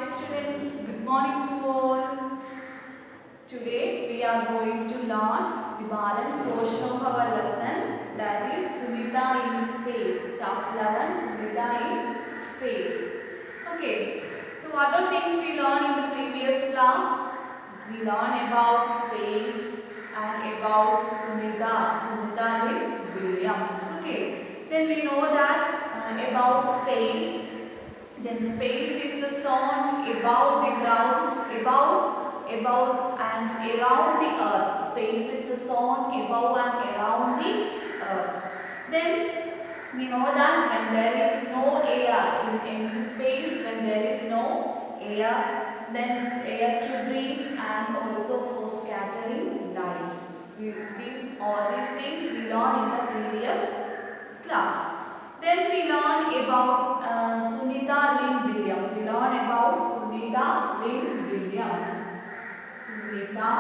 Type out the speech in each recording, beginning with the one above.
Hi students, good morning to all. Today we are going to learn the balance portion of our lesson, that is Sunita in Space. Chapter 11, Sunita in Space. Okay, so what are things we learned in the previous class? We learned about space and about Sunita Lynn Williams. Okay, then we know that about space. Then space is the zone above the ground, above and around the earth. Space is the zone above and around the earth. Then we know that when there is no air in space, when there is no air, then air to breathe and also for scattering light. All these things we learned in the previous class. Then we learn about Sunita Lynn Williams. We learn about Sunita Lynn Williams. Sunita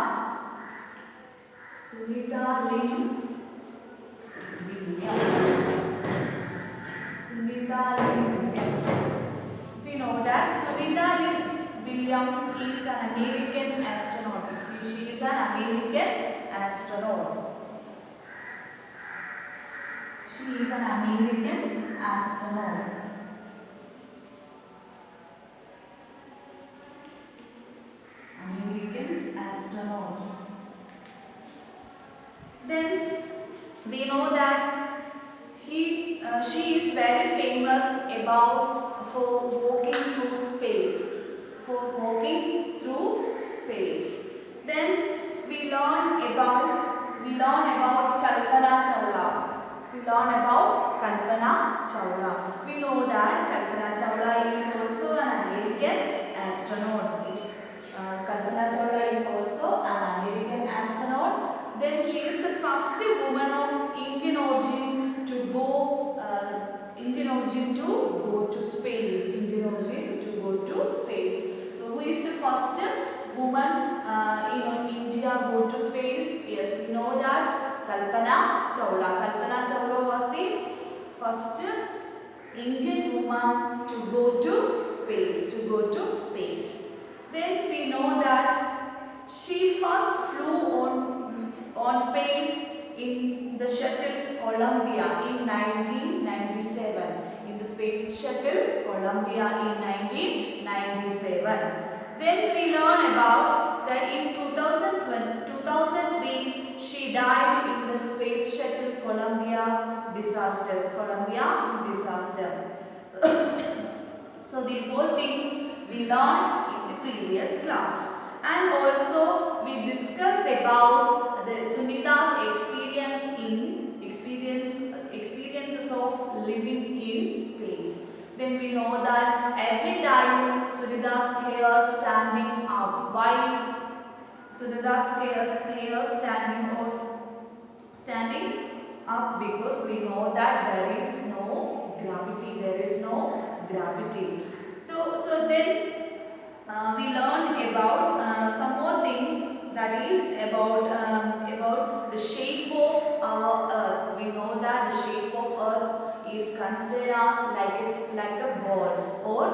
Lynn Williams. Sunita Lynn Williams. We know that Sunita Lynn Williams is an American astronaut. She is an American astronaut. She is an American astronaut. American astronaut. Then we know that she is very famous for walking through space. For walking through space. Then we learn about Kalpana Chawla. We learn about Kalpana Chawla. We know that Kalpana Chawla is also an American astronaut. Kalpana Chawla is also an American astronaut. Then she is the first woman of Indian origin to go to space. Indian origin to go to space. So who is the first woman in India go to space? Yes, we know that. Kalpana Chawla. Kalpana Chawla was the first Indian woman to go to space. Then we know that she first flew on space in the shuttle Columbia in 1997. In the space shuttle Columbia in 1997. Then we learn about that in 2003 she died in the space shuttle Columbia disaster. So these all things we learned in the previous class. And also we discussed about the Sunita's experiences of living in space. Then we know that every time Sunita's hair standing up. Why Sunita's hair standing up? Because we know that there is no gravity. So then we learned about some more things, that is about the shape of our earth. We know that the shape of earth is considered as like a ball or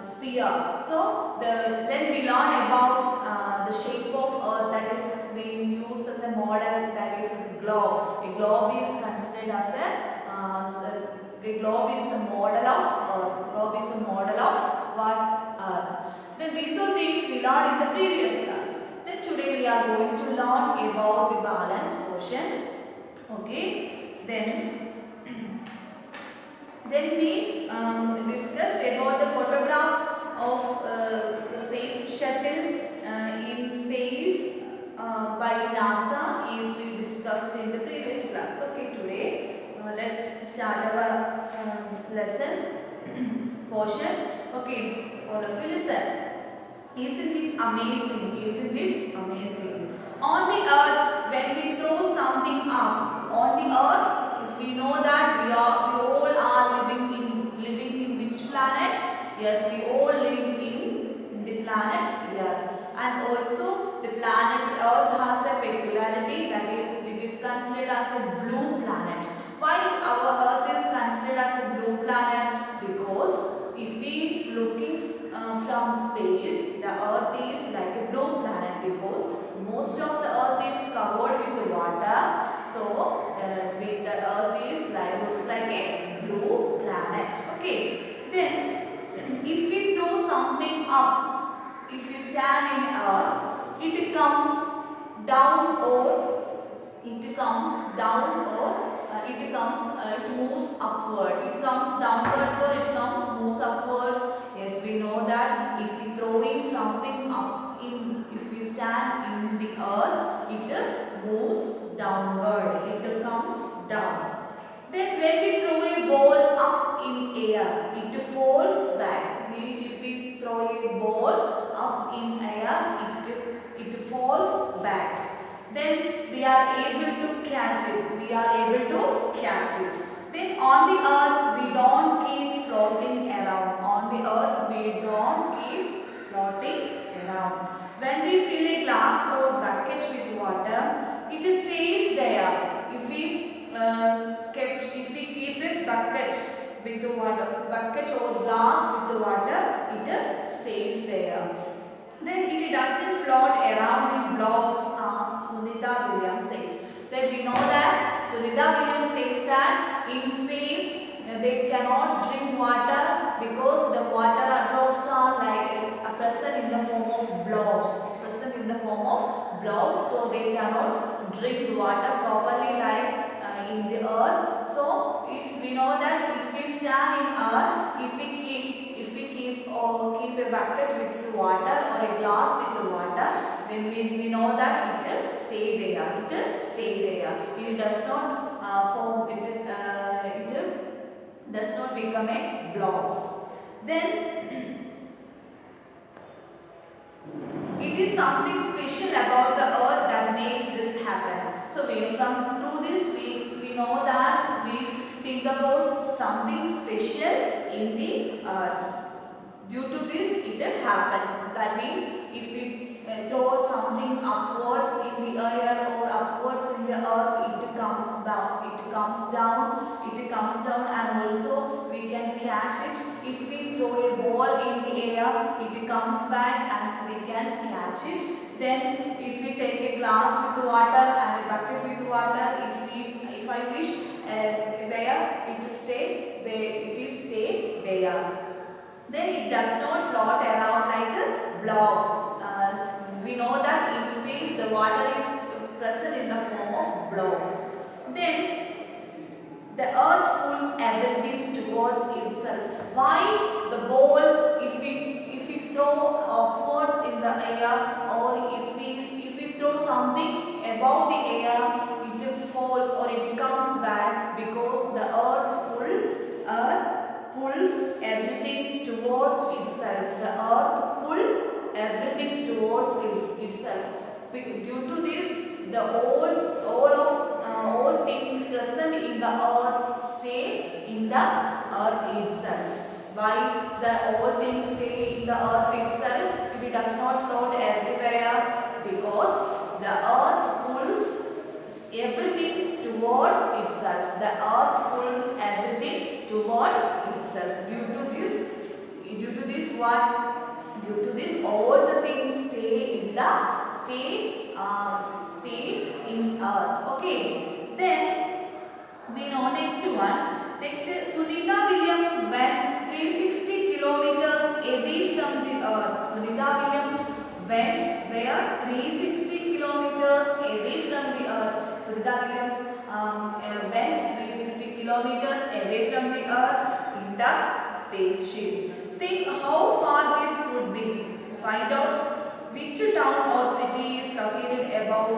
sphere. So then we learn about the shape of earth that is being used as a model, that is a globe. A globe is considered as a globe is the model of earth. Globe is a model of what? Earth. Then these are things we learned in the previous class. Then today we are going to learn about the balance portion. Okay. Then we discussed about the photographs of the space shuttle in space by NASA is we discussed in the previous class. Okay, today let's start our lesson portion. Okay, all of you listen. Isn't it amazing? On the earth, when we throw something up on the earth, if we know that we all are living in which planet? Yes, we all live in the planet Earth. And also the planet Earth has a peculiarity, that is, it is considered as a blue planet. Why our Earth is considered as a blue planet? Because if we looking from Earth is like a blue planet because most of the Earth is covered with water. So the Earth is looks like a blue planet. Okay. Then if we throw something up, if you stand in Earth, it comes down or it moves upward. It comes downwards or it moves upwards. Yes, we know that if we throwing something up if we stand in the earth, it moves downward. It comes down. Then when we throw a ball up in air, it falls back. If we throw a ball up in air, it falls back. Then we are able to catch it. Then on the earth we don't keep floating around. When we fill a glass or bucket with water, it stays there. If we keep a bucket or glass with the water, it stays there. Then it doesn't float around in blobs, as Sunita Williams says. Then we know that Sunita Williams says that in space they cannot drink water because the water drops are present in the form of blobs. So they cannot drink the water properly in the earth. So we know that if we stand in earth, if we keep a bucket with water or a glass with water, then we know that it stay there. It does not form. It does not become a blobs. Then it is something special about the earth that makes this happen. So through this we know that we think about something special in the earth. Due to this it happens. That means if we throw something upwards in the air or upwards in the earth, it comes down and also we can catch it. If we throw a ball in the air, it comes back and we can catch it. Then if we take a glass with water and a bucket with water, if I wish where it stay there. Then it does not float around like blobs. We know that in space the water is present in the form of blobs. Then the earth pulls everything towards itself. Why the ball, if we throw upwards in the air, or if we throw something above the air, it falls or it comes back because the earth pulls everything towards itself. The earth pulls everything towards itself. Due to this, all things present in the earth stay in the earth itself. Why the all things stay in the earth itself? It does not float everywhere because the earth pulls everything towards itself. The earth pulls everything towards itself. Due to this, all the things stay in earth. Okay. Then we know next one. Next is Sunita Williams went 360 kilometers away from the earth. Sunita Williams went where? 360 kilometers away from the earth. Sunita Williams went 360 kilometers away from the earth in the spaceship. Think how far this could be. Find out which town or city is located above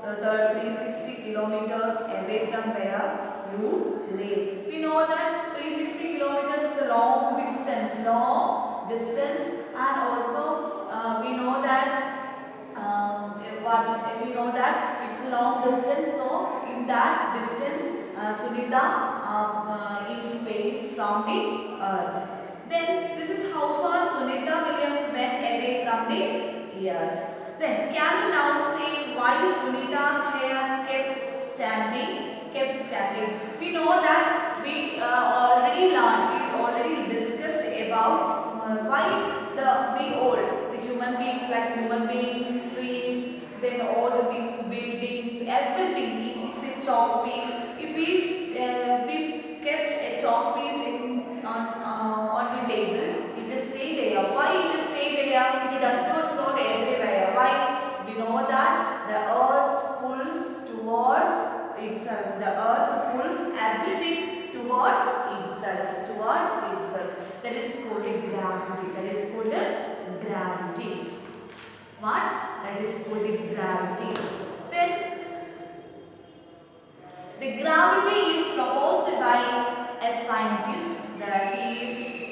the 360 kilometers away from where you live. We know that 360 kilometers is a long distance, and also we know that it's a long distance. So in that distance, Sunita in space from the earth. Then this is how far Sunita Williams went away from the earth. Then can you now say why Sunita's hair kept standing? We know that we already discussed about why the human human beings like human beings, trees, then all the things, buildings, everything. If we chalk piece, if we kept a chalk piece on the table, it will stay there. Why it will stay there? It does not float everywhere. Why? We know that the earth pulls towards itself. The earth pulls everything towards itself. Towards itself. That is called gravity. That is called gravity. What? That is called gravity. Then the gravity is proposed by a scientist, that is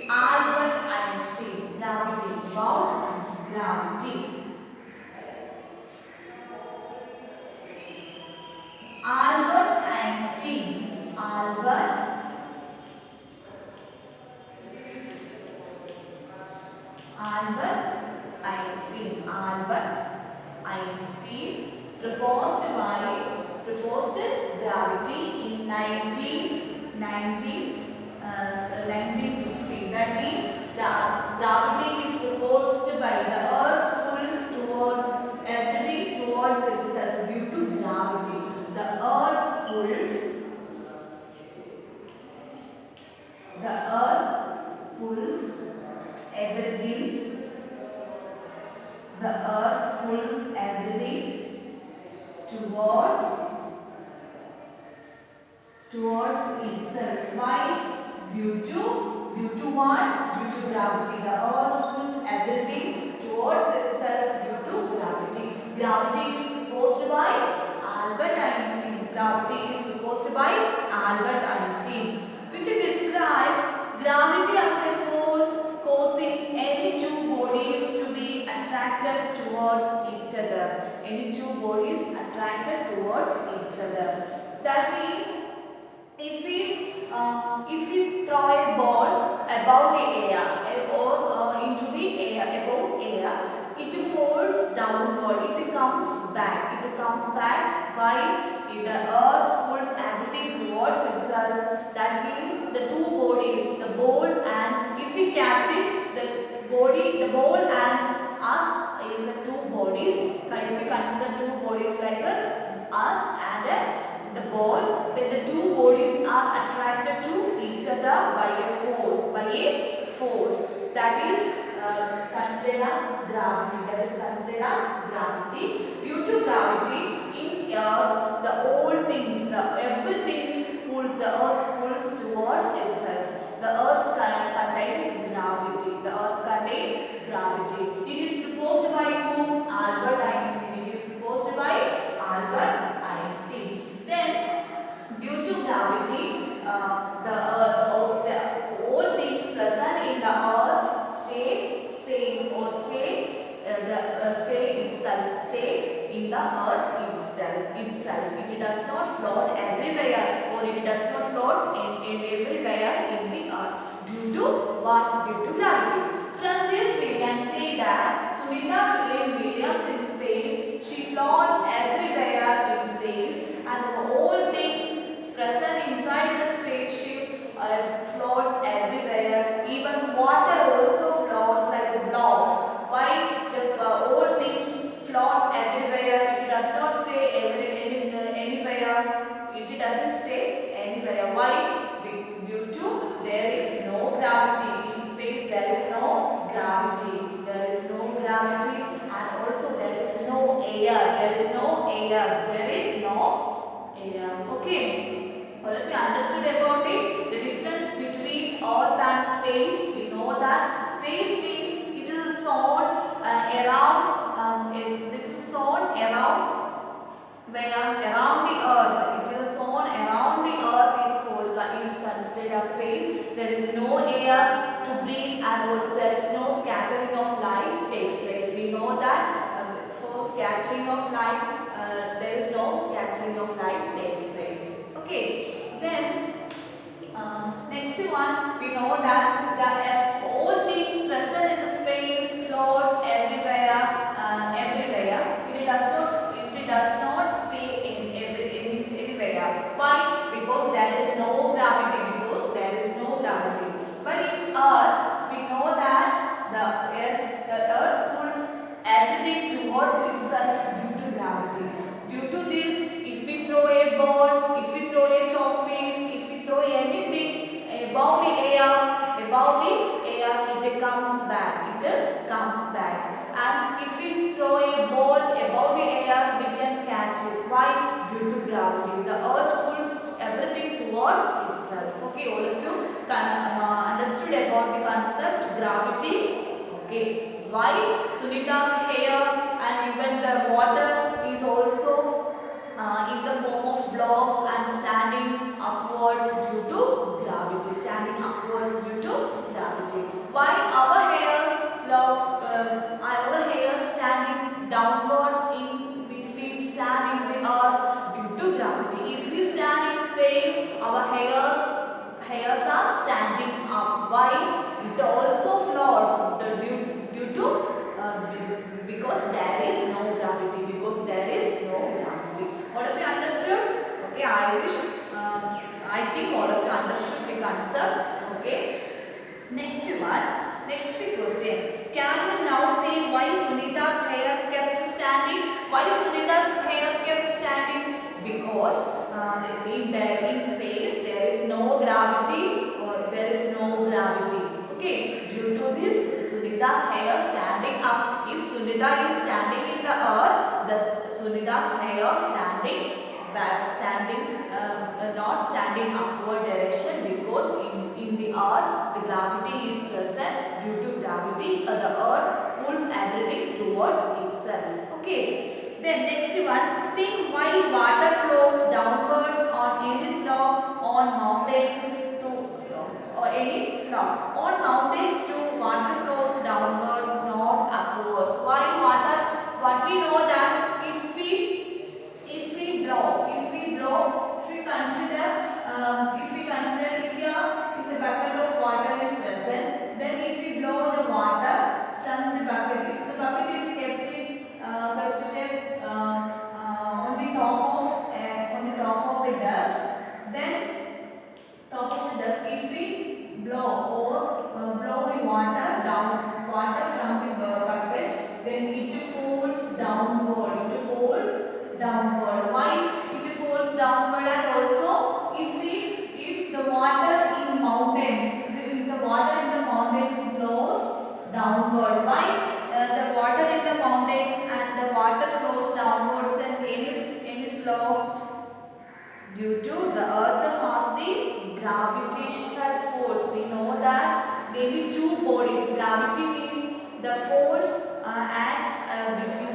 Albert Einstein. Gravity. About gravity. Albert Einstein. Albert Einstein. Albert Einstein proposed gravity in 1950. That means the gravity is proposed by the earth pulls towards everything towards itself due to gravity. The earth pulls everything. The earth pulls everything towards itself. Why? Due to what? Due to gravity. The earth pulls everything towards itself due to gravity. Gravity is proposed by Albert Einstein. Gravity is proposed by Albert Einstein, which describes gravity as a force causing any two bodies to be attracted towards each other. Any two bodies attracted towards each other. That means if we throw a ball above the air or into the air, above air, it falls downward. It comes back. It comes back. Why? The earth pulls everything towards itself. That means the two bodies, the ball and if we catch it, the ball and us is the two bodies. If we consider two bodies like us and the ball, then the two bodies are attracted to each other by a force. That is considered as gravity. Due to gravity, in earth, the old things, everything is pulled, the earth pulls towards itself. The earth contains gravity. It is proposed by whom? Albert Einstein. It is proposed by Albert Einstein. Then, due to gravity, all things present in the earth stay safe or stay in the earth itself. It does not float everywhere or it does not float in everywhere in the earth. Due to what? Due to gravity. From this we can see that Sunita Williams in space, she floats everywhere in space and all things present inside the spaceship floats everywhere. Even water also floats like blobs. Why the all things floats everywhere? It does not stay anywhere. It doesn't stay anywhere. Why? Due to there is no gravity. In space there is no gravity. And also there is no air. Okay. All of you understood about it? The difference between earth and space. We know that space means it is a zone around. It is a zone around the earth. It is a zone around the earth is considered as space. There is no air to breathe and also there is no scattering of light takes place. We know that for scattering of light, there is no scattering of light takes place. Okay. Then next one, we know that all things present in the space floats everywhere. It does not stay in everywhere. Why? Because there is no gravity. But in earth, we know that the earth pulls everything towards itself due to gravity. Due to this, if we throw a ball, if we throw a chalk piece, if we throw anything above the air, it comes back. It comes back. And if we throw a ball above the air, we can catch it. Why? Due to gravity. The earth pulls everything towards itself. Okay, all of you understood about the concept gravity. Okay, why Sunita's hair and even the water is also in the form of blobs and standing upwards due to gravity. Standing upwards due to gravity. Why our hairs standing downwards if we stand in the earth due to gravity. If we stand in space, our hairs are standing up. Why? It also floats due to because there is no gravity. Because there is no gravity. All of you understood? Okay, I think all of you understood the concept. Okay. Next one. Next question. Can you now say why Sunita's hair kept standing? Why Sunita's hair kept standing? Because in space there is no gravity or there is no gravity. Okay. Due to this, Sunita's hair standing up. If Sunita is standing in the earth, Sunita's hair standing back, not standing upward direction, because in the earth the gravity is present. Due to gravity, the earth pulls everything towards itself. Okay. Then next one, think why water flows downwards on any slope, on mountains or any slope. On mountains too, water flows downwards, not upwards. Why water? What we know that if we consider here is a bucket of water is present, then if we blow the water from the bucket, if the bucket is kept on the top of the dust, then top of the dust, if we blow the water from the bucket, then it falls downward. Why it falls downward? And also if the water in mountains flows downward. Why? The water in the mountains and the water flows downwards and any slope. Due to the earth has the gravitational force. We know that any two bodies, gravity means the force acts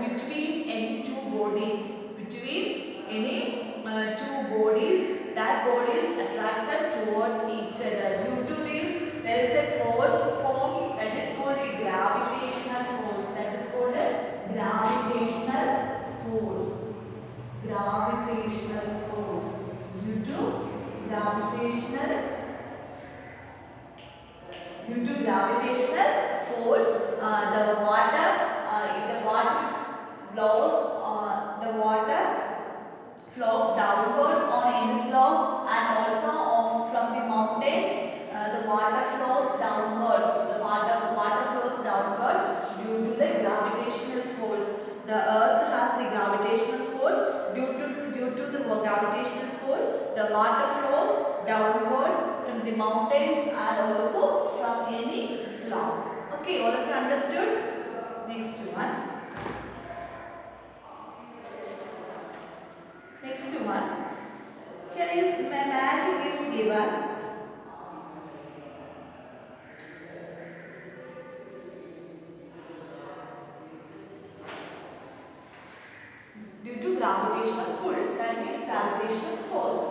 between any two bodies. Between any two bodies, that body is attracted towards each other. Due to this, there is a force formed that is called a gravitational force. That is called a gravitational force. Gravitational force. Due to gravitational force, the water flows downwards on any slope, and also from the mountains the water flows downwards. The water flows downwards due to the gravitational force. The earth has the gravitational force. Due to the gravitational force, the water flows downwards from the mountains and also from any slope. Okay, all of you understood? Next one. Here is magic is given. Due to gravitational pull, that means gravitational force.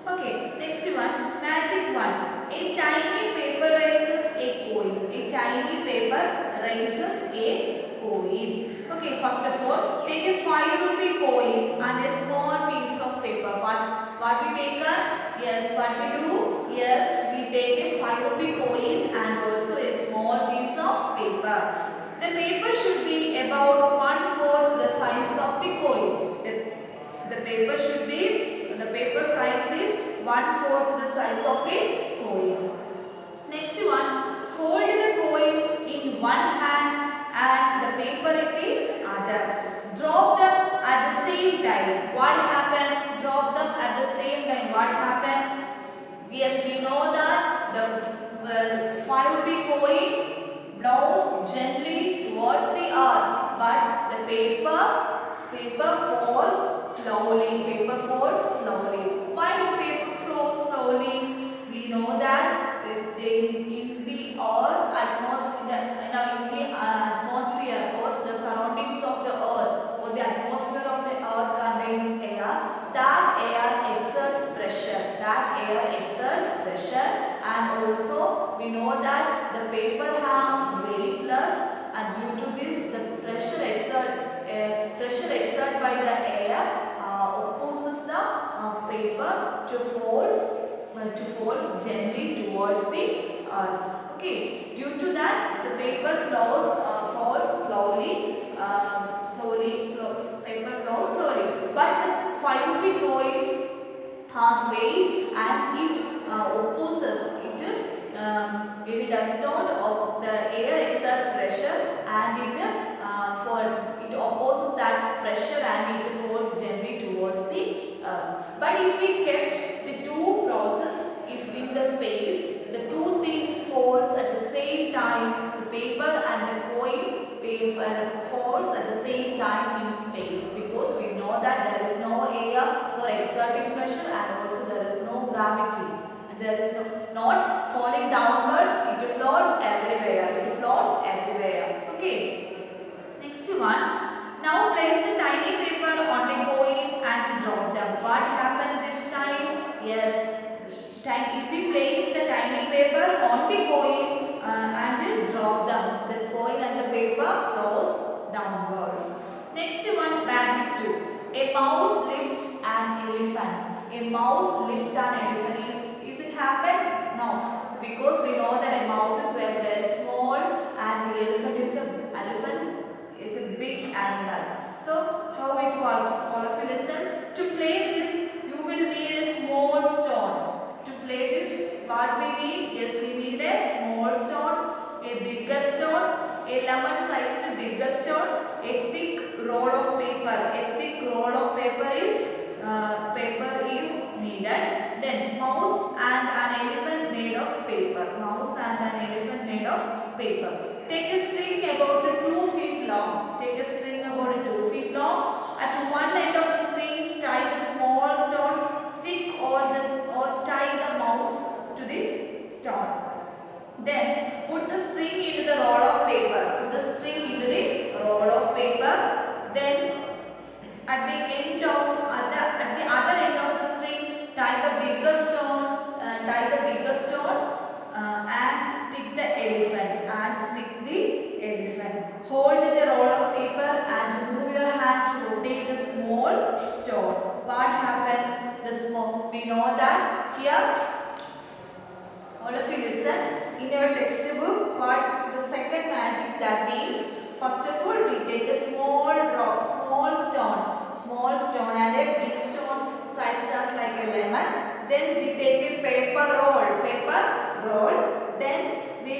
Okay, next one, magic one. A tiny paper raises a coin. A tiny paper raises a coin. Okay, first of all, take a 5 rupee coin and a small piece of paper. What we take? Yes, what we do? Yes, we take a 5 rupee coin and also a small piece of paper. The paper should be about 1/4 the size of the coin. The paper size is 1/4 the size of the coin. Next one, hold the coin in one hand and the paper in the other gently towards the earth, but the paper falls slowly. Paper falls slowly. Why the paper flows slowly? We know that in the earth atmosphere, in the atmosphere or the surroundings of the earth or the atmosphere of the earth contains air. That air exerts pressure. That air exerts pressure, and also we know that the paper has very plus, and due to this the pressure exerted by the air opposes the paper to falls gently towards the earth. Okay, due to that the paper falls slowly, paper flows slowly, but the 5 rupee coins has weight and it opposes it. It does not, the air exerts pressure and it opposes that pressure and it falls gently towards the earth. But if we kept the two process, if in the space, the two things falls at the same time, the paper and the coin paper falls at the same time in space, because we know that there is no air for exerting pressure and also there is no gravity. And there is not falling downwards, it floats everywhere. It floats everywhere. Okay. Next one. Now place the tiny paper on the coin and drop them. What happened this time? Yes. If we place the tiny paper on the coin and drop them, the coin and the paper flows downwards. Next one, magic 2. A mouse lifts an elephant. A mouse lifts an elephant. Is it happen? No. Because we know that a mouse is very small and the elephant is a big animal. So how it works? All of you listen. To play this, you will need a small stone. To play this, what we need? Yes, we need a small stone, a bigger stone, a lemon-sized bigger stone, a thick roll of paper. A thick roll of paper is needed. Then mouse and an elephant made of paper. Mouse and an elephant made of paper. Take a string about 2 feet long. Take a string about 2 feet long. At one end of the string, tie the small stone, stick or tie the mouse to the stone. Then put the string into the roll of paper. Put the string into the roll of paper. Then at the other end of the string, tie the bigger stone. And stick the elephant. Hold the roll of paper and move your hand to rotate the small stone. What happened? We know that here. All of you listen. In our textbook, what the second magic that means? First of all, we take a small stone and a big stone sized as like a lemon. Then we take a paper roll. Then we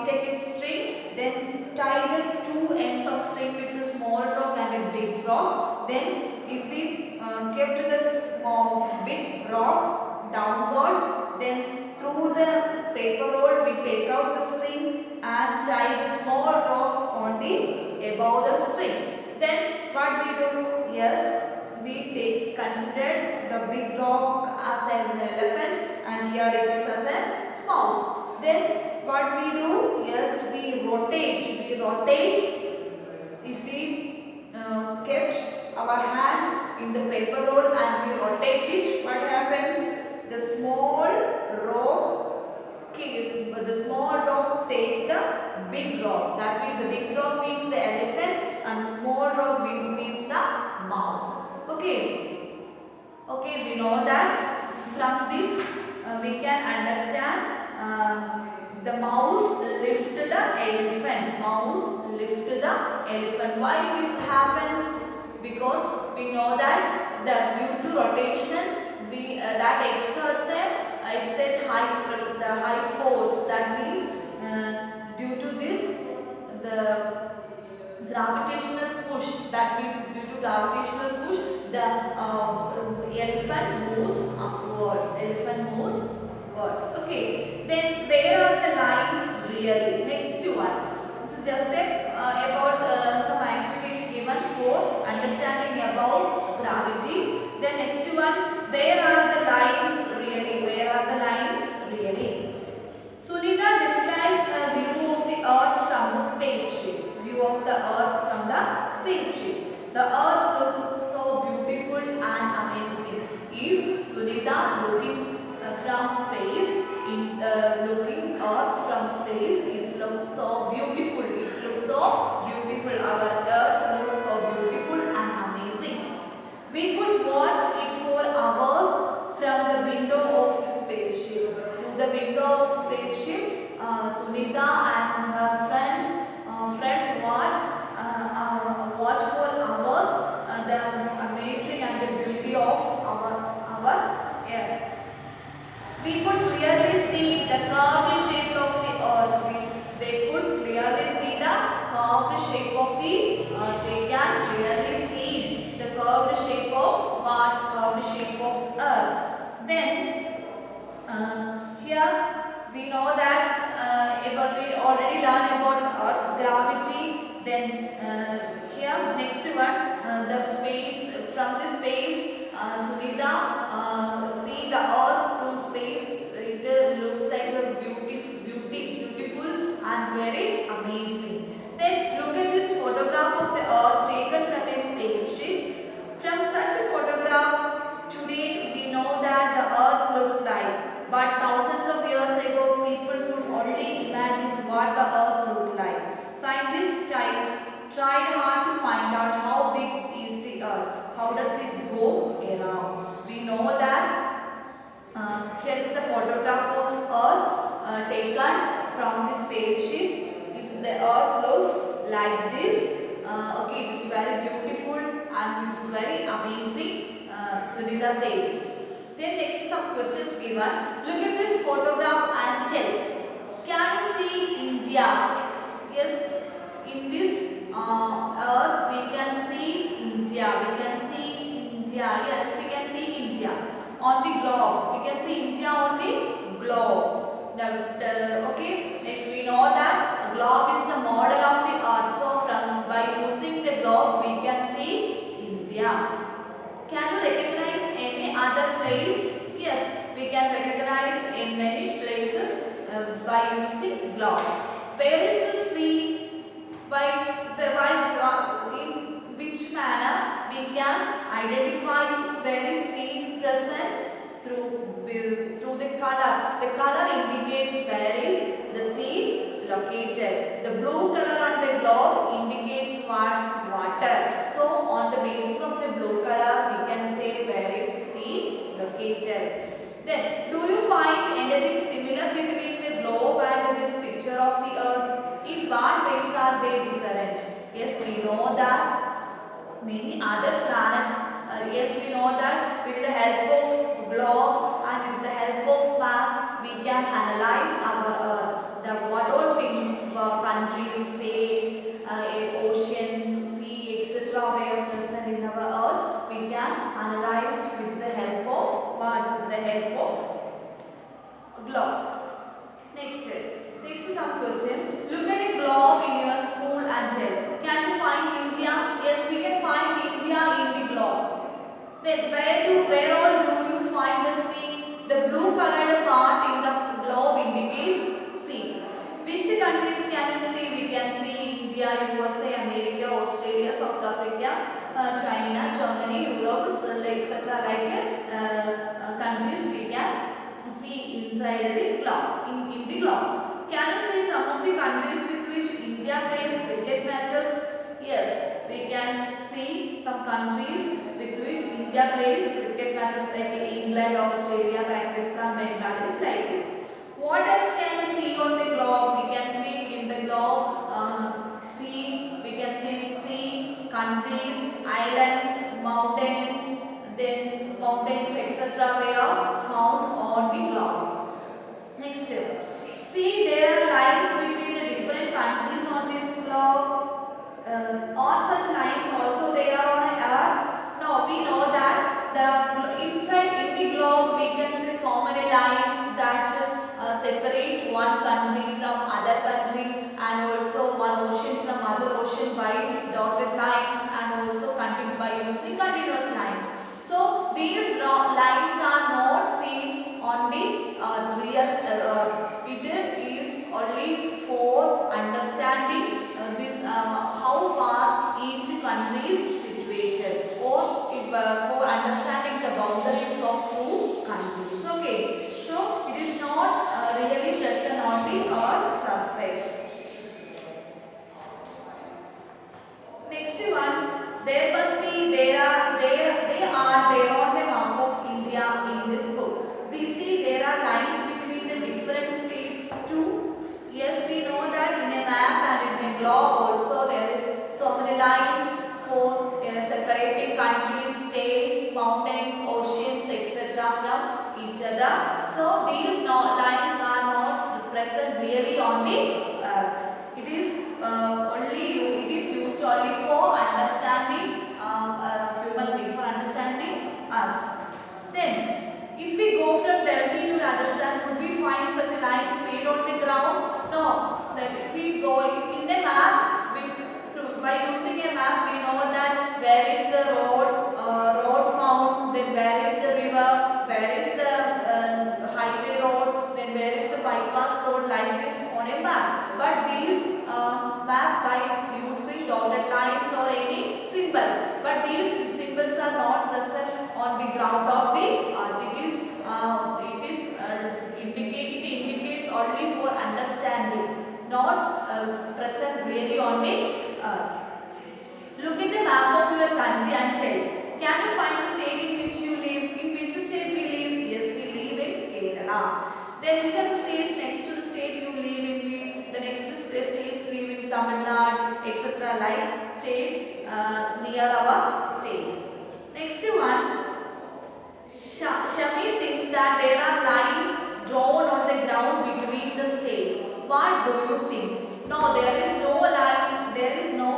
take a string. Then tie the 2 ends of string with a small rock and a big rock. Then if we kept the big rock downwards, then through the paper roll we take out the string and tie the small rock on the above the string. Then what we do? Yes, we consider the big rock as an elephant and here it is as a mouse. Then what we do? Yes, we rotate. If we kept our hand in the paper roll and we rotate it, what happens? The small rock take the big rock. That means the big rock means the elephant and the small rock means the mouse. Okay, we know that from this we can understand the mouse lift the elephant. Why this happens? Because we know that due to rotation that exerts high force. That means due to this the gravitational push. That means due to gravitational push the elephant moves upwards. Okay. Then where are the lines really? Next one. Then here we know that we already learned about Earth's gravity. Then here next one, the space, from the space, Sunita see the Earth through space. It looks like a beautiful and very amazing. Then look at this photograph of the Earth taken from a spaceship. From such photographs today we know that the Earth looks like, but thousands of years ago people could only imagine what the Earth looked like. Scientists tried hard to find out how big is the Earth, how does it go around. We know that here is the photograph of Earth taken from the spaceship. The Earth looks like this. Okay, it is very beautiful and it is very amazing. Sunita says. Then next some questions given. Look at this photograph and tell. Can you see India? Yes, in this Earth we can see India. We can see India. Yes, we can see India on the globe. We can see India on the globe. Okay, next we know that a globe is the model of the Earth. So by using the globe we can see India. Can you recognize any other place? Yes, we can recognize in many places by using globes. Where is the sea? In which manner we can identify where is sea present? Through the color. The color indicates where is the sea located. The blue color on the globe indicates what? Water. So on the basis of the blue color we can say where is sea located. Then do you find anything similar between the globe and this picture of the Earth? In what ways are they different? Yes, we know that many other planets, yes, we know that with the help of globe and with the help of map we can analyze our Earth. What all things, countries, states, oceans, sea, etc. were present in our Earth, we can analyze with the help of what? With the help of globe. Next some question. Look at a globe in your school and tell. Can you find India? Yes, we can find India in the globe. Then where all do you find the sea? The blue colored part in the globe indicates sea. Which countries can you see? We can see India, USA, America, Australia, South Africa, China, Germany, Europe, etc. Countries we can see inside the globe, in the globe. Can you see some of the countries with which India plays cricket matches? Yes, we can see some countries with which India plays cricket matches like England, Australia, Pakistan, Bangladesh, like this. What else can you see on the globe? We can see in the globe we can see sea, countries, islands, mountains, then mountains, etc. were found on the globe. Next, see there are lines between the different countries on this globe. Are such lines also there on Earth? No, we know that inside in the globe we can see so many lines that separate one country from other country, and also one ocean from other ocean by dotted lines, and also continue by using continuous lines. So these lines are not seen on the real Earth. It is only for understanding how far each country is situated, or for understanding the boundaries of two countries. Okay, so it is not really present on the Earth's surface. Next one, they are there on the map of India in this book. We see there are lines between the different states too. Yes, we know that in a map and in a globe also there is so many lines for separating countries, states, mountains, oceans, etc. from each other. So these lines are not present really on the Earth. It is used only for understanding human being, for understanding us. Then, if we go, if in the map, by using a map, we know that where is the road found, then where is the river, where is the highway road, then where is the bypass road, like this on a map. But these map by using dotted lines or any symbols. But these symbols are not present on the ground of the earth. It indicates only for understanding, not present really on the earth. Look at the map of your country and tell. Can you find the state in which you live? In which state we live? Yes, we live in Kerala. Then which are the states next to the state you live in? The next states live in Tamil Nadu, etc. Like states near our state. Next one. Shamir thinks that there are lines drawn on the ground between the states. What do you think? No, there is no lines. There is no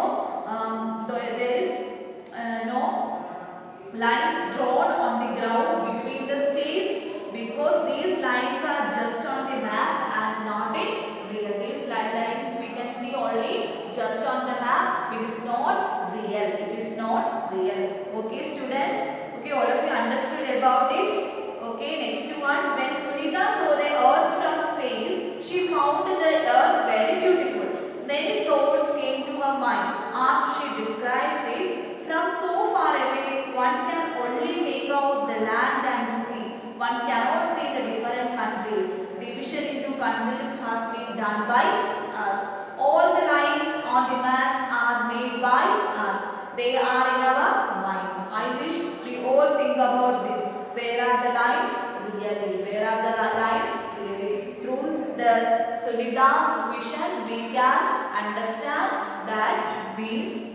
lines drawn on the ground between the states, because these lines are just on the map and not in real. These lines we can see only just on the map. It is not real. It is not real. Okay, students. Okay, all of you understood about it. Okay, next one. When Sunita saw the earth from space, she found the earth very beautiful. Many thoughts came to her mind as she describes it. From so far away, one can only make out the land and the sea. One cannot see the different countries. Division into countries has been done by us. All the lines on the maps are made by us. They are in our minds. I wish we all think about this. Where are the lines? Really. Where are the lines? Really. Through the Sunita's vision, we can understand that means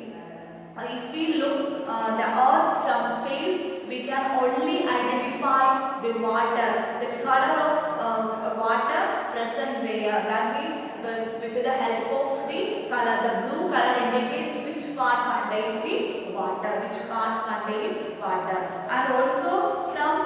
if we look the earth from space, we can only identify the water, the color of water present there. That means with the help of the color, the blue color indicates which part contain the water, which parts contain water. And also from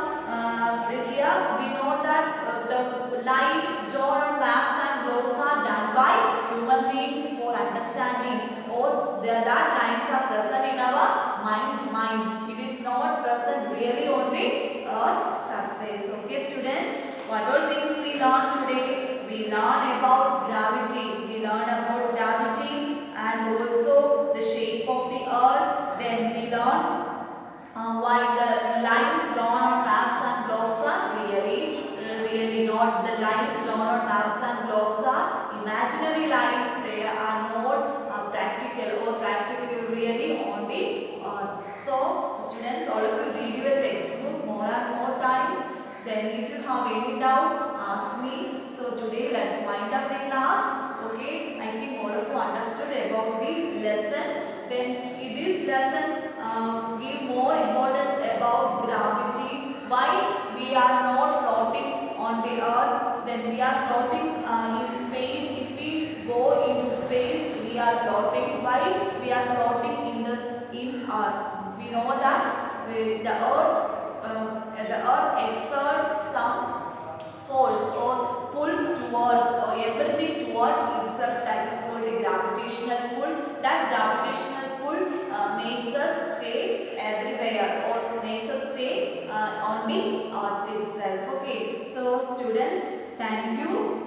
here we know that the lines drawn on maps and globes are done by human beings for understanding, or that lines are present in our mind. It is not present really on the earth surface. Okay, students, what all things we learn today? We learn about gravity. We learn about gravity and also the shape of the earth. Then we learn why the lines drawn on maps and globes are really not the lines drawn on maps and globes are imaginary lines. They are not practical or practically really on the earth. So students, all of you read your textbook more and more times. Then if you have any doubt, ask me. So today let's wind up the class. Okay, I think all of you understood about the lesson. Then in this lesson give more importance about gravity, why we are not floating on the earth, then we are floating in space. If we go into space, we are floating. Why we are floating in earth? We know that the earth exerts some force or pulls towards everything towards itself. That is called a gravitational pull. That gravitational pull makes us stay everywhere, or makes us stay on the earth itself. Okay, so students, thank you.